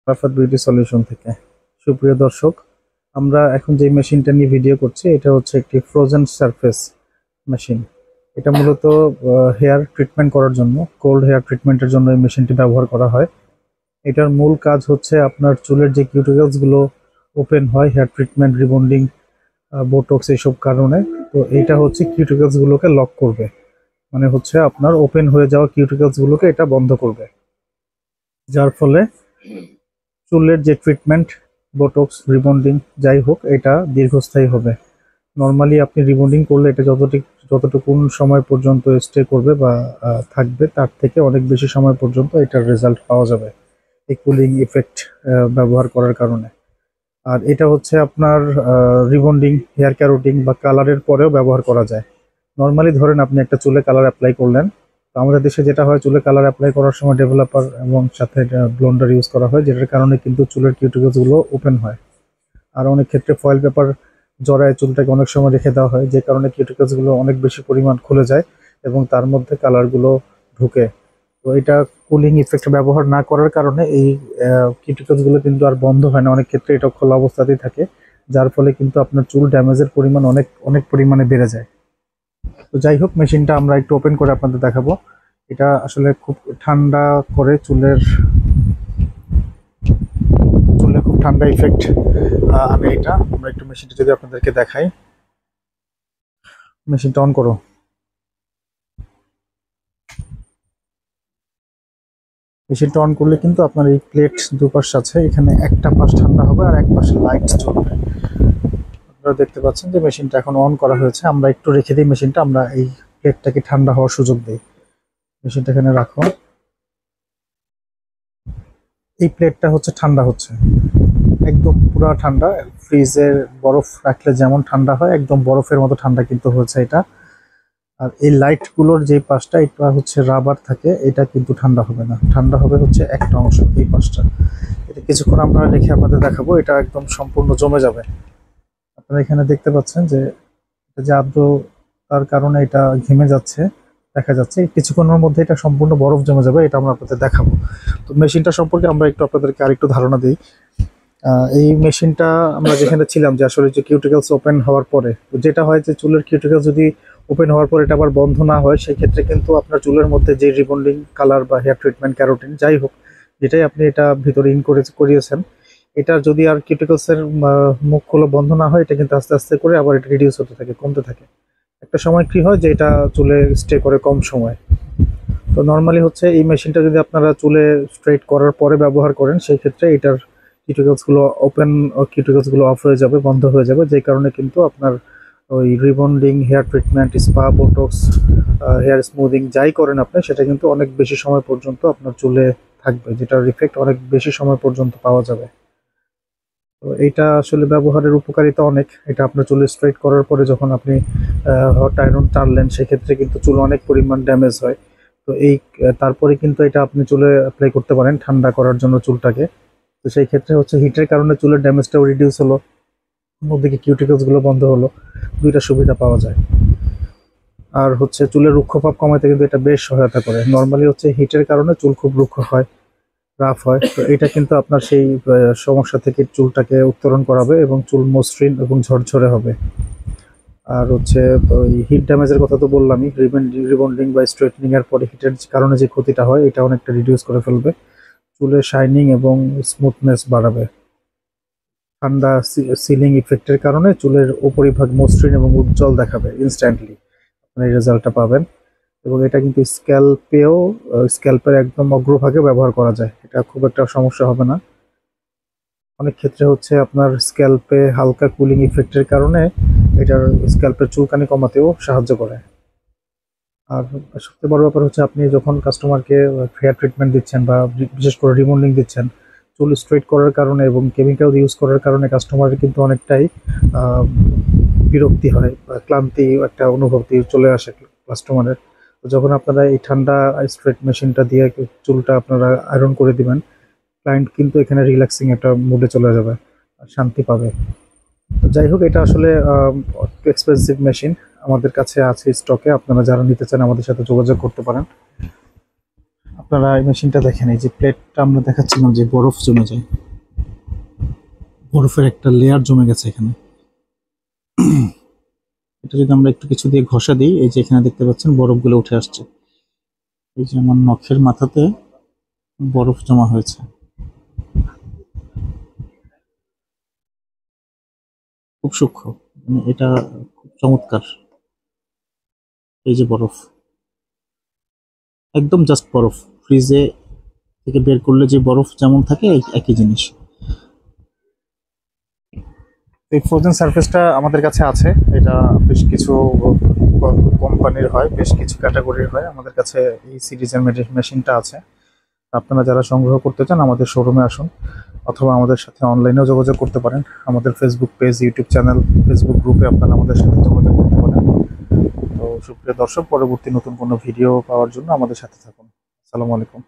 Rafat beauty solution থেকে। সুপ্রিয় দর্শক, আমরা এখন যে মেশিনটা নিয়ে ভিডিও করছি এটা হচ্ছে একটি ফ্রোজেন সারফেস মেশিন। এটা মূলত হেয়ার ট্রিটমেন্ট করার জন্য, কোল্ড হেয়ার ট্রিটমেন্টের জন্য এই মেশিনটি ব্যবহার করা হয়। এটার মূল কাজ হচ্ছে আপনার চুলের যে কিউটিকলস গুলো ওপেন হয় হেয়ার ট্রিটমেন্ট, রিবন্ডিং, বোটক্স এইসব কারণে, তো এটা হচ্ছে কিউটিকলস গুলোকে লক করবে। মানে হচ্ছে আপনার ওপেন হয়ে যাওয়া কিউটিকলস গুলোকে এটা বন্ধ করবে, যার ফলে চুলের যে ট্রিটমেন্ট, বোটক্স, রিবন্ডিং যাই হোক, এটা দীর্ঘস্থায়ী হবে। নর্মালি আপনি রিবন্ডিং করলে এটা যতটুকুন সময় পর্যন্ত স্টে করবে বা থাকবে, তার থেকে অনেক বেশি সময় পর্যন্ত এটার রেজাল্ট পাওয়া যাবে এই কুলিং ইফেক্ট ব্যবহার করার কারণে। আর এটা হচ্ছে আপনার রিবন্ডিং, হেয়ার ক্যারোটিং বা কালারের পরেও ব্যবহার করা যায়। নর্মালি ধরেন আপনি একটা চুলে কালার অ্যাপ্লাই করলেন, তো আমাদের দেশে যেটা হয়, চুলে কালার অ্যাপ্লাই করার সময় ডেভেলপার এবং সাথে ব্লোন্ডার ইউজ করা হয়, যেটার কারণে কিন্তু চুলের কিউটিকলসগুলো ওপেন হয়। আর অনেক ক্ষেত্রে ফয়েল পেপার জড়ায় চুলটাকে অনেক সময় রেখে দেওয়া হয়, যে কারণে কিউটিকলসগুলো অনেক বেশি পরিমাণ খুলে যায় এবং তার মধ্যে কালারগুলো ঢুকে। তো এটা কুলিং ইফেক্ট ব্যবহার না করার কারণে এই কিউটিকলসগুলো কিন্তু আর বন্ধ হয় না, অনেক ক্ষেত্রে এটা খোলা অবস্থাতেই থাকে, যার ফলে কিন্তু আপনার চুল ড্যামেজের পরিমাণ অনেক অনেক পরিমাণে বেড়ে যায়। তো যাই হোক, মেশিনটা আমরা একটু ওপেন করে আপনাদের দেখাবো। এটা আসলে খুব ঠান্ডা করে চুলে খুব ঠান্ডা ইফেক্ট আনে এটা। আমরা একটু মেশিনটা যদি আপনাদেরকে দেখাই, মেশিনটা অন করো। মেশিনটা অন করলে কিন্তু আপনার এই প্লেট দুপাশ আছে, এখানে একটা পাশ ঠান্ডা হবে আর এক পাশে লাইট জ্বলবে। আপনারা দেখতে পাচ্ছেন যে মেশিনটা এখন অন করা হয়েছে। আমরা একটু রেখে দিই মেশিনটা, আমরা এই প্লেটটাকে ঠান্ডা হওয়ার সুযোগ দিই। মেশিনটা এখানে রাখো। এই প্লেটটা হচ্ছে ঠান্ডা হচ্ছে, একদম পুরো ঠান্ডা। ফ্রিজের বরফ রাখলে যেমন ঠান্ডা হয়, একদম বরফের মতো ঠান্ডা কিন্তু হচ্ছে এটা। আর এই লাইটগুলোর যে পাশটা, এটা হচ্ছে রাবার থাকে, এটা কিন্তু ঠান্ডা হবে না, ঠান্ডা হবে হচ্ছে একটা অংশ, এই পাশটা। এটা কিছুক্ষণ আমরা রেখে আপনাদের দেখাবো, এটা একদম সম্পূর্ণ জমে যাবে। আপনারা এখানে দেখতে পাচ্ছেন যে এটা যে আর্দ্রতার কারণে এটা ঘেমে যাচ্ছে, দেখা যাচ্ছে কিছুক্ষণের মধ্যে এটা সম্পূর্ণ বরফ জমে যাবে, এটা আমরা আপনাদের দেখাবো। তো মেশিনটা সম্পর্কে আমরা একটু আপনাদেরকে আরেকটু ধারণা দিই। এই মেশিনটা আমরা যেখানে ছিলাম, যে আসলে যে কিউটিকলস ওপেন হওয়ার পরে যেটা হয়, যে চুলের কিউটিকলস যদি ওপেন হওয়ার পর এটা আবার বন্ধ না হয়, সেই ক্ষেত্রে কিন্তু আপনার চুলের মধ্যে যে রিবন্ডিং, কালার বা হেয়ার ট্রিটমেন্ট, ক্যারোটিন যাই হোক, যেটাই আপনি এটা ভিতরে করিয়েছেন, এটা যদি আর কিউটিকলসের মুখগুলো বন্ধ না হয়, এটা কিন্তু আস্তে আস্তে করে আবার এটা রিডিউস হতে থাকে, কমতে থাকে। একটা সময় কি হয় যে এটা চুলে স্টে করে কম সময়। তো নর্মালি হচ্ছে এই মেশিনটা যদি আপনারা চুলে স্ট্রেট করার পরে ব্যবহার করেন, সেই ক্ষেত্রে এটার কিউটিকলসগুলো ওপেন, কিউটিকলসগুলো অফ হয়ে যাবে, বন্ধ হয়ে যাবে, যে কারণে কিন্তু আপনার ওই rebonding, hair treatment, spa, botox, hair smoothing যাই করেন আপনি, সেটা কিন্তু অনেক বেশি সময় পর্যন্ত আপনার চুলে থাকবে, যেটার ইফেক্ট অনেক বেশি সময় পর্যন্ত পাওয়া যাবে। তো এইটা আসলে ব্যবহারের উপকারিতা অনেক। এটা আপনার চুল স্ট্রেট করার পরে যখন আপনি হট আয়রন টানলেন, সেক্ষেত্রে কিন্তু চুল অনেক পরিমাণ ড্যামেজ হয়। তো তারপরে কিন্তু এটা আপনি চুলে অ্যাপ্লাই করতে পারেন ঠান্ডা করার জন্য চুলটাকে। তো সেই ক্ষেত্রে হচ্ছে হিটের কারণে চুলের ড্যামেজটাও রিডিউস হলো, অন্যদিকে কিউটিকলস গুলো বন্ধ হলো, দুইটা সুবিধা পাওয়া যায়। আর হচ্ছে চুলের রুক্ষভাব কমাতে কিন্তু এটা বেশ সহায়তা করে। নর্মালি হচ্ছে হিটের কারণে চুল খুব রুক্ষ হয়, রাফ হয়, তো এটা কিন্তু আপনার সেই সমস্যা থেকে চুলটাকে উত্তরণ করাবে এবং চুল মসৃণ এবং ঝরঝরে হবে। আর হচ্ছে ওই হিট ড্যামেজের কথা তো বললামই, রিবন্ডিং বা স্ট্রেটনিং এর পরে হিটের কারণে যে ক্ষতিটা হয়, এটা অনেকটা রিডিউস করে ফেলবে, চুলের শাইনিং এবং স্মুথনেস বাড়াবে। ঠান্ডা সিলিং ইফেক্টের কারণে চুলের উপরিভাগ মসৃণ এবং উজ্জ্বল দেখাবে, ইনস্ট্যান্টলি আপনি এই রেজাল্টটা পাবেন। এবং এটা কিন্তু স্ক্যাল্পের একদম অগ্রভাগে ব্যবহার করা যায়, এটা খুব একটা সমস্যা হবে না। অনেক ক্ষেত্রে হচ্ছে আপনার স্ক্যাল্পে হালকা কুলিং ইফেক্টের কারণে এটার স্ক্যাল্পের চুলকানি কমাতেও সাহায্য করে। আর সবচেয়ে বড় ব্যাপার হচ্ছে, আপনি যখন কাস্টমারকে হেয়ার ট্রিটমেন্ট দিচ্ছেন বা বিশেষ করে রিমন্ডিং দিচ্ছেন, চুল স্ট্রেট করার কারণে এবং কেমিক্যাল ইউজ করার কারণে কাস্টমারের কিন্তু অনেকটাই আহ, বিরক্তি হয় বা ক্লান্তি একটা অনুভূতি চলে আসে কাস্টমারের। তো যখন আপনারা এই ঠান্ডা স্ট্রেট মেশিনটা দিয়ে চুলটা আপনারা আয়রন করে দিবেন, ক্লায়েন্ট কিন্তু এখানে রিল্যাক্সিং একটা মুডে চলে যাবে, আর শান্তি পাবে। তো যাই হোক, এটা আসলে এক্সপেন্সিভ মেশিন, আমাদের কাছে আছে স্টকে, আপনারা যারা নিতে চান আমাদের সাথে যোগাযোগ করতে পারেন। আপনারা এই মেশিনটা দেখেন, এই যে প্লেটটা আমরা দেখাচ্ছিলাম যে বরফ জমে যায়, বরফের একটা লেয়ার জমে গেছে এখানে। এটা যদি আমরা একটু কিছু দিয়ে ঘষা দিই, এই যে এখানে দেখতে পাচ্ছেন বরফগুলো উঠে আসছে। এই যে আমার নখের মাথাতে বরফ জমা হয়েছে। খুব সূক্ষ্ম, মানে এটা খুব চমৎকার। এই যে বরফ, একদম জাস্ট বরফ। ফ্রিজে থেকে বের করলে যে বরফ যেমন থাকে একই জিনিস। এই ফ্রোজেন সারফেসটা আমাদের কাছে আছে। এটা বেশ কিছু কোম্পানির হয়, বেশ কিছু ক্যাটাগরির হয়। আমাদের কাছে এই সিরিজের মেশিনটা আছে। আপনারা যারা সংগ্রহ করতে চান আমাদের শোরুমে আসুন, অথবা আমাদের সাথে অনলাইনেও যোগাযোগ করতে পারেন। আমাদের Facebook page, YouTube channel, Facebook গ্রুপে আপনারা আমাদের সাথে যোগাযোগ করতে পারেন। তো সুপ্রিয় দর্শক, পরবর্তী নতুন কোনো ভিডিও পাওয়ার জন্য আমাদের সাথে থাকুন। আসসালামু আলাইকুম।